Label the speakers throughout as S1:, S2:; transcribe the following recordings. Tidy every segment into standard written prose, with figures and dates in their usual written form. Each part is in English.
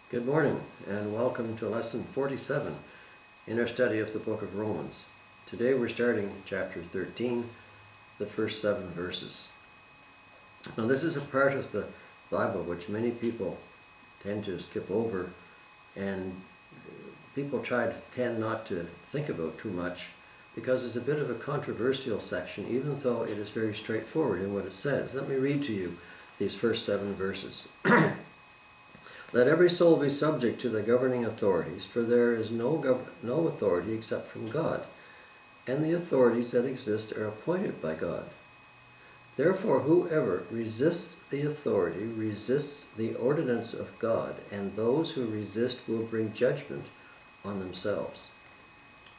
S1: Good morning and welcome to lesson 47 in our study of the book of Romans. Today we're starting chapter 13, the first 7 verses. Now this is a part of the Bible which many people tend to skip over, and people tend not to think about too much because it's a bit of a controversial section, even though it is very straightforward in what it says. Let me read to you these first 7 verses. Let every soul be subject to the governing authorities, for there is no authority except from God, and the authorities that exist are appointed by God. Therefore, whoever resists the authority resists the ordinance of God, and those who resist will bring judgment on themselves.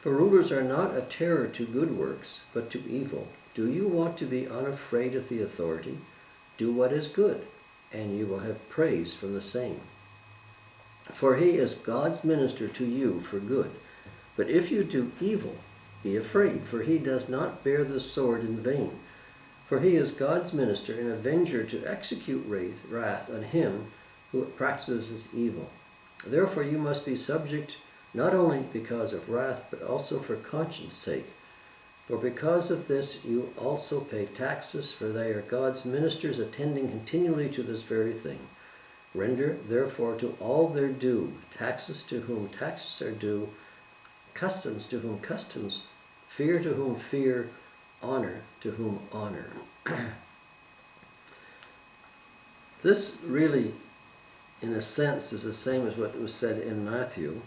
S1: For rulers are not a terror to good works, but to evil. Do you want to be unafraid of the authority? Do what is good, and you will have praise from the same. For he is God's minister to you for good. But if you do evil, be afraid, for he does not bear the sword in vain. For he is God's minister, an avenger to execute wrath on him who practices evil. Therefore you must be subject not only because of wrath, but also for conscience sake. For because of this you also pay taxes, for they are God's ministers, attending continually to this very thing. Render, therefore, to all their due, taxes to whom taxes are due, customs to whom customs, fear to whom fear, honor to whom honor. This really, in a sense, is the same as what was said in Matthew,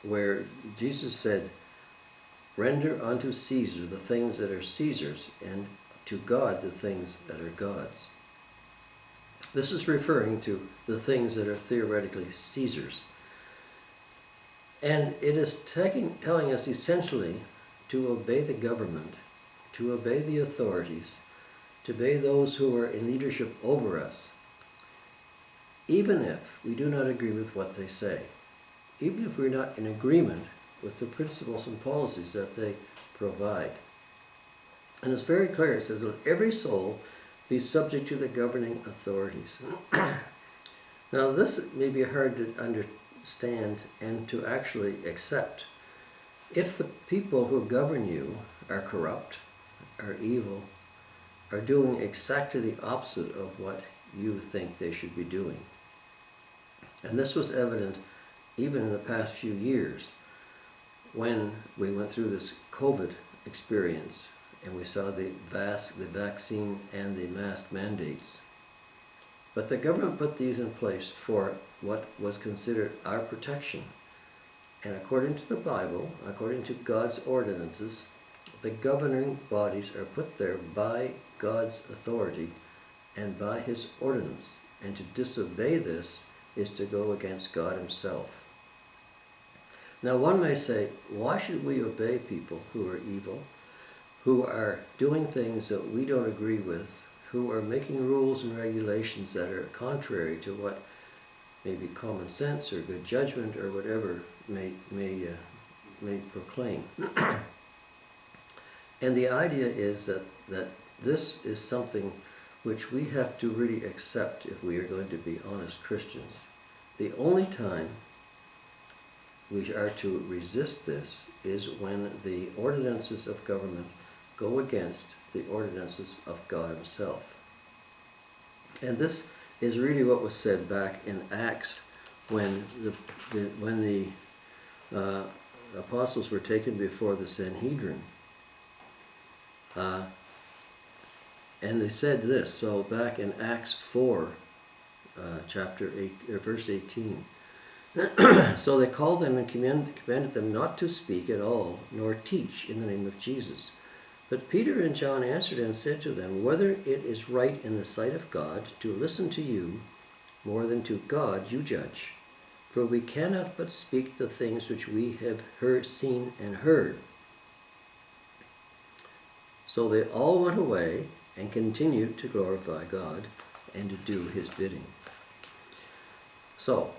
S1: where Jesus said, render unto Caesar the things that are Caesar's, and to God the things that are God's. This is referring to the things that are theoretically Caesar's. And it is telling us essentially to obey the government, to obey the authorities, to obey those who are in leadership over us, even if we do not agree with what they say, even if we're not in agreement with the principles and policies that they provide. And it's very clear. It says, let every soul be subject to the governing authorities. Now this may be hard to understand and to actually accept. If the people who govern you are corrupt, are evil, are doing exactly the opposite of what you think they should be doing. And this was evident even in the past few years when we went through this COVID experience and we saw the vaccine and the mask mandates. But the government put these in place for what was considered our protection. And according to the Bible, according to God's ordinances, the governing bodies are put there by God's authority and by his ordinance. And to disobey this is to go against God himself. Now one may say, why should we obey people who are evil, who are doing things that we don't agree with, who are making rules and regulations that are contrary to what may be common sense or good judgment or whatever may proclaim? And the idea is that this is something which we have to really accept if we are going to be honest Christians. The only time we are to resist this is when the ordinances of government go against the ordinances of God himself. And this is really what was said back in Acts when the apostles were taken before the Sanhedrin. And they said this, so back in Acts 4, chapter 8, verse 18. So they called them and commanded them not to speak at all, nor teach in the name of Jesus. But Peter and John answered and said to them, whether it is right in the sight of God to listen to you more than to God you judge. For we cannot but speak the things which we have seen and heard. So they all went away and continued to glorify God and to do his bidding. So,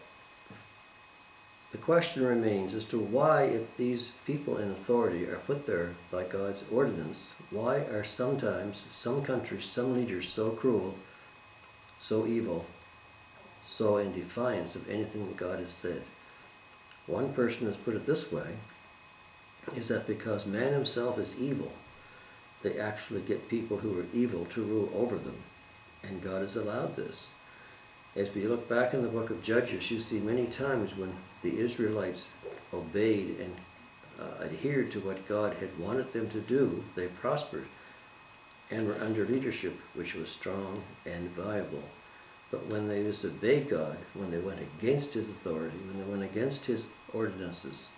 S1: the question remains as to why, if these people in authority are put there by God's ordinance, why are sometimes some countries, some leaders so cruel, so evil, so in defiance of anything that God has said. One person has put it this way, is that because man himself is evil, they actually get people who are evil to rule over them. And God has allowed this. As we look back in the book of Judges, you see many times when the Israelites obeyed and adhered to what God had wanted them to do, they prospered and were under leadership which was strong and viable. But when they disobeyed God, when they went against His authority, when they went against His ordinances,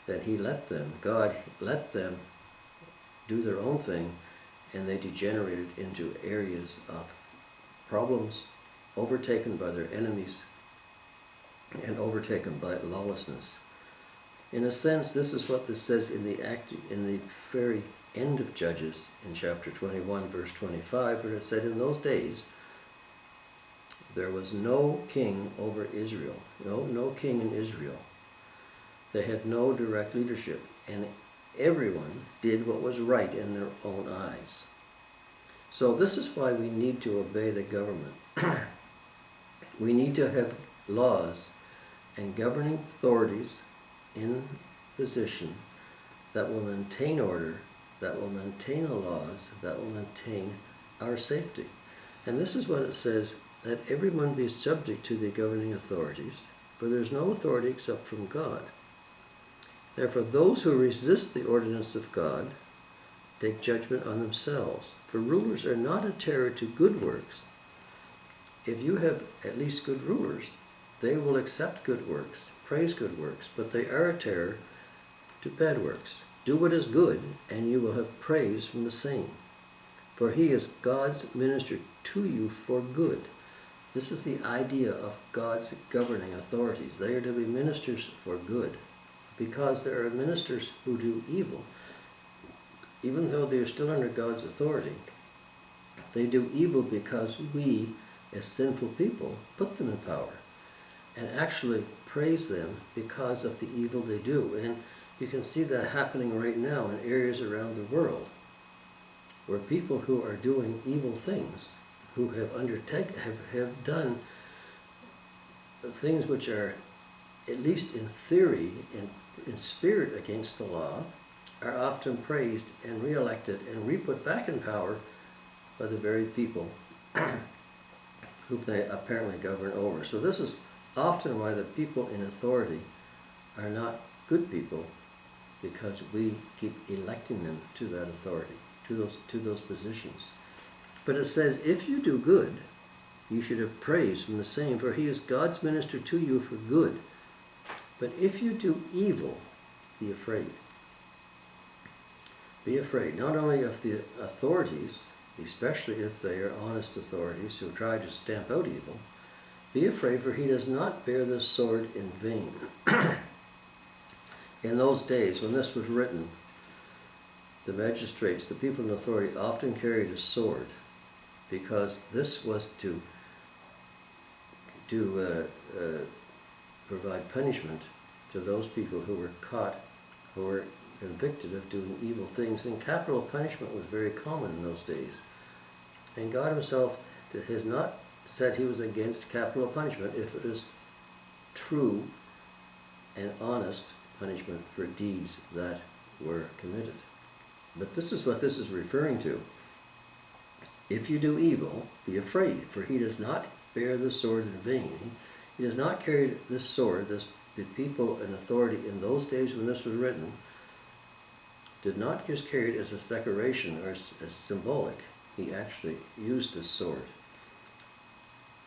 S1: then God let them do their own thing, and they degenerated into areas of problems, overtaken by their enemies, and overtaken by lawlessness. In a sense, this is what this says in the very end of Judges, in chapter 21, verse 25, where it said, "In those days there was no king over Israel." No king in Israel. They had no direct leadership, and everyone did what was right in their own eyes. So this is why we need to obey the government. We need to have laws and governing authorities in position that will maintain order, that will maintain the laws, that will maintain our safety. And this is what it says, that everyone be subject to the governing authorities, for there is no authority except from God. Therefore, those who resist the ordinance of God take judgment on themselves. For rulers are not a terror to good works. If you have at least good rulers, they will accept good works, praise good works, but they are a terror to bad works. Do what is good, and you will have praise from the same. For he is God's minister to you for good. This is the idea of God's governing authorities. They are to be ministers for good, because there are ministers who do evil. Even though they are still under God's authority, they do evil because we, as sinful people, put them in power and actually praise them because of the evil they do. And you can see that happening right now in areas around the world where people who are doing evil things, who have done things which are, at least in theory, in spirit against the law, are often praised and re-elected and re-put back in power by the very people whom they apparently govern over. So this is often why the people in authority are not good people, because we keep electing them to that authority, to those positions. But it says, if you do good, you should have praise from the same, for he is God's minister to you for good. But if you do evil, be afraid. Be afraid, not only of the authorities, especially if they are honest authorities who try to stamp out evil. Be afraid, for he does not bear the sword in vain. In those days, when this was written, the magistrates, the people in authority, often carried a sword, because this was to provide punishment to those people who were caught, who were convicted of doing evil things. And capital punishment was very common in those days. And God himself has not said he was against capital punishment if it is true and honest punishment for deeds that were committed. But this is what this is referring to. If you do evil, be afraid, for he does not bear the sword in vain. He does not carry this sword. The people in authority in those days when this was written did not just carry it as a decoration or as symbolic. He actually used this sword.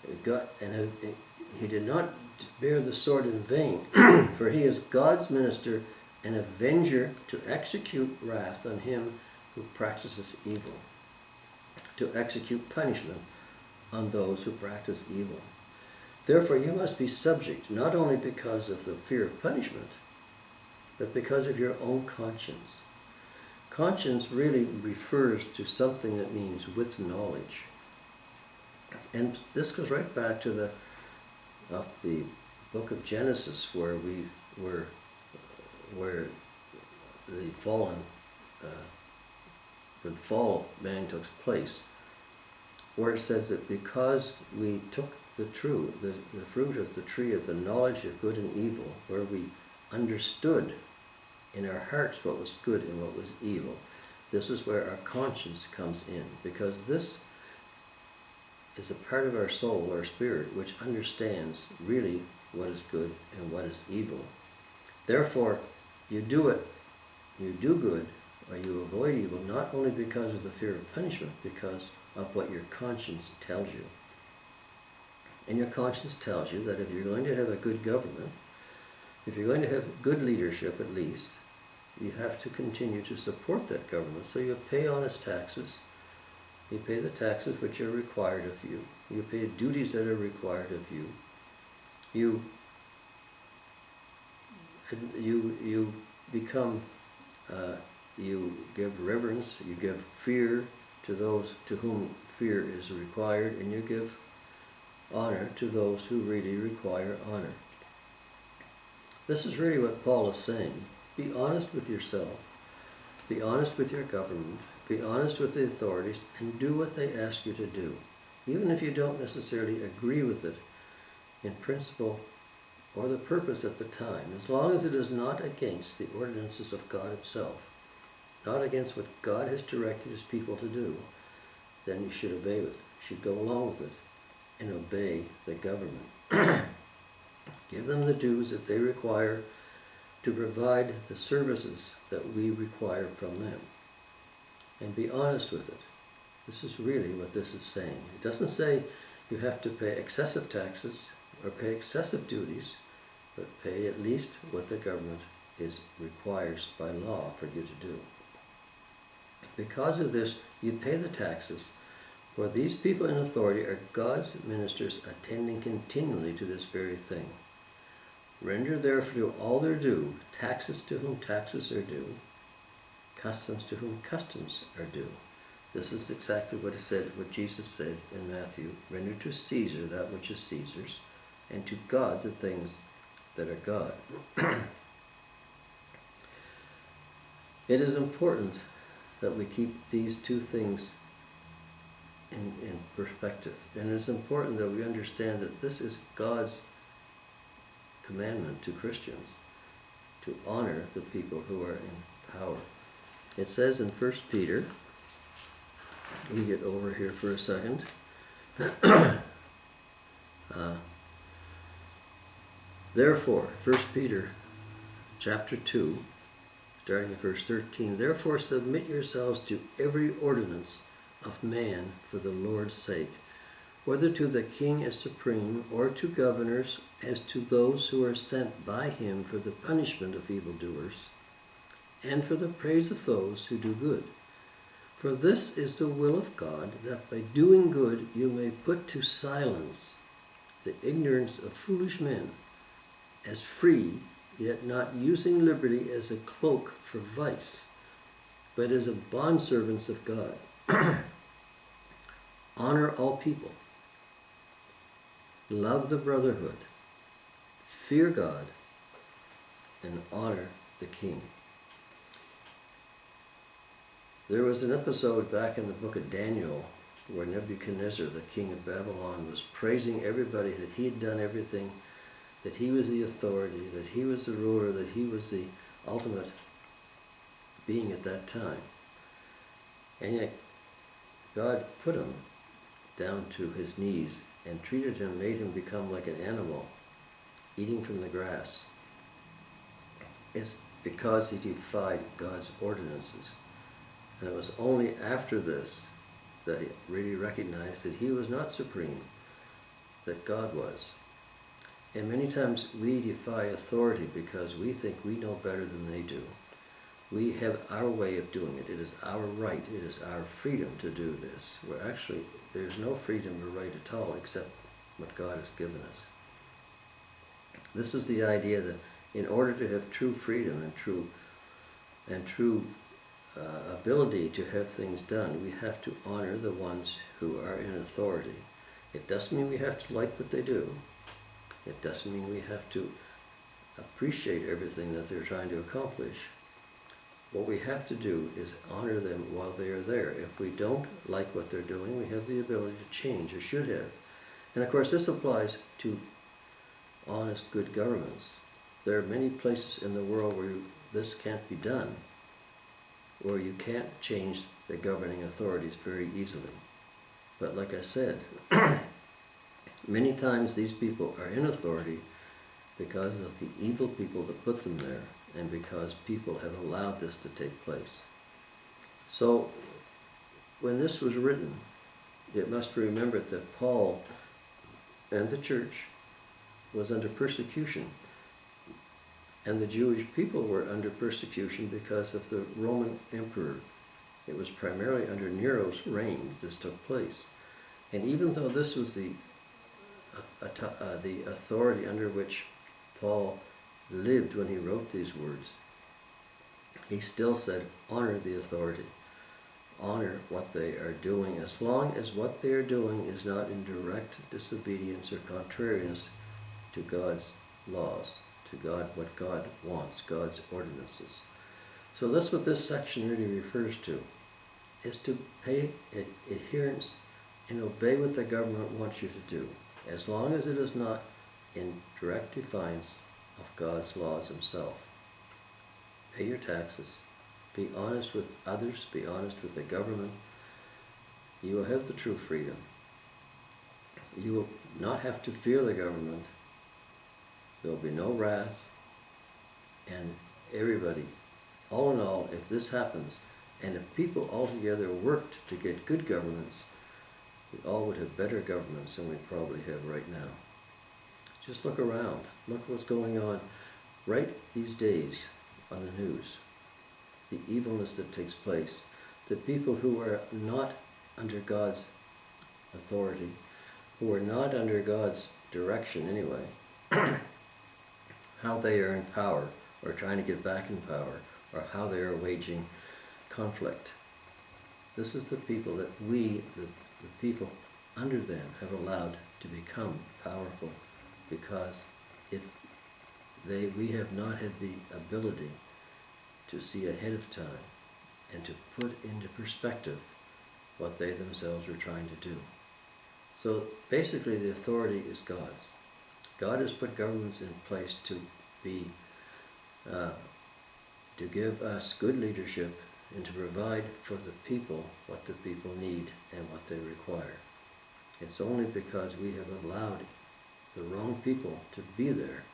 S1: He did not bear the sword in vain, for he is God's minister, an avenger to execute wrath on him who practices evil, to execute punishment on those who practice evil. Therefore you must be subject, not only because of the fear of punishment, but because of your own conscience. Conscience really refers to something that means with knowledge. And this goes right back to the book of Genesis, where the fall of man took place, where it says that because we took the fruit of the tree of the knowledge of good and evil, where we understood in our hearts what was good and what was evil. This is where our conscience comes in, because this is a part of our soul, our spirit, which understands really what is good and what is evil. Therefore, you do good, or you avoid evil, not only because of the fear of punishment, because of what your conscience tells you. And your conscience tells you that if you're going to have a good government, if you're going to have good leadership at least, you have to continue to support that government. So you pay honest taxes. You pay the taxes which are required of you. You pay duties that are required of you. You become, you give reverence, you give fear to those to whom fear is required, and you give honor to those who really require honor. This is really what Paul is saying. Be honest with yourself. Be honest with your government. Be honest with the authorities, and do what they ask you to do. Even if you don't necessarily agree with it in principle or the purpose at the time, as long as it is not against the ordinances of God himself, not against what God has directed his people to do, then you should obey it. You should go along with it and obey the government. Give them the dues that they require to provide the services that we require from them. And be honest with it. This is really what this is saying. It doesn't say you have to pay excessive taxes or pay excessive duties, but pay at least what the government requires by law for you to do. Because of this, you pay the taxes, for these people in authority are God's ministers, attending continually to this very thing. Render therefore all their due, taxes to whom taxes are due, customs to whom customs are due. This is exactly what Jesus said in Matthew. Render to Caesar that which is Caesar's, and to God the things that are God. It is important that we keep these two things in perspective. And it's important that we understand that this is God's commandment to Christians, to honor the people who are in power. It says in 1 Peter, let me get over here for a second. Therefore, 1 Peter chapter 2, starting at verse 13, therefore submit yourselves to every ordinance of man for the Lord's sake, whether to the king as supreme, or to governors as to those who are sent by him for the punishment of evildoers, and for the praise of those who do good. For this is the will of God, that by doing good you may put to silence the ignorance of foolish men, as free, yet not using liberty as a cloak for vice, but as a bondservants of God. Honor all people. Love the brotherhood. Fear God, and honor the king. There was an episode back in the book of Daniel where Nebuchadnezzar, the king of Babylon, was praising everybody that he had done everything, that he was the authority, that he was the ruler, that he was the ultimate being at that time. And yet God put him down to his knees and treated him, made him become like an animal, eating from the grass. It's because he defied God's ordinances. And it was only after this that he really recognized that he was not supreme, that God was. And many times we defy authority because we think we know better than they do. We have our way of doing it. It is our right. It is our freedom to do this. Where actually there's no freedom or right at all except what God has given us. This is the idea that in order to have true freedom and true ability to have things done, we have to honor the ones who are in authority. It doesn't mean we have to like what they do. It doesn't mean we have to appreciate everything that they're trying to accomplish. What we have to do is honor them while they are there. If we don't like what they're doing, we have the ability to change, or should have. And of course this applies to honest, good governments. There are many places in the world where this can't be done, where you can't change the governing authorities very easily. But like I said, many times these people are in authority because of the evil people that put them there, and because people have allowed this to take place. So when this was written, it must be remembered that Paul and the church was under persecution, and the Jewish people were under persecution because of the Roman emperor. It was primarily under Nero's reign that this took place. And even though this was the authority under which Paul lived when he wrote these words, he still said, honor the authority. Honor what they are doing, as long as what they are doing is not in direct disobedience or contrariness to God's laws, to God, what God wants, God's ordinances. So that's what this section really refers to, is to pay adherence and obey what the government wants you to do, as long as it is not in direct defiance of God's laws himself. Pay your taxes. Be honest with others. Be honest with the government. You will have the true freedom. You will not have to fear the government. There will be no wrath. And everybody, all in all, if this happens, and if people altogether worked to get good governments, we all would have better governments than we probably have right now. Just look around. Look what's going on right these days on the news. The evilness that takes place. The people who are not under God's authority, who are not under God's direction anyway, how they are in power, or trying to get back in power, or how they are waging conflict. This is the people that we, the people under them, have allowed to become powerful, because we have not had the ability to see ahead of time and to put into perspective what they themselves are trying to do. So basically the authority is God's. God has put governments in place to give us good leadership and to provide for the people what the people need and what they require. It's only because we have allowed the wrong people to be there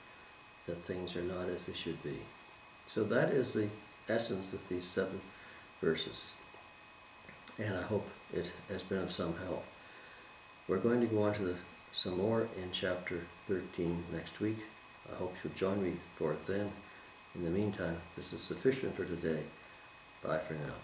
S1: that things are not as they should be. So that is the essence of these 7 verses. And I hope it has been of some help. We're going to go on to some more in chapter 13 next week. I hope you'll join me for it then. In the meantime, this is sufficient for today. Bye for now.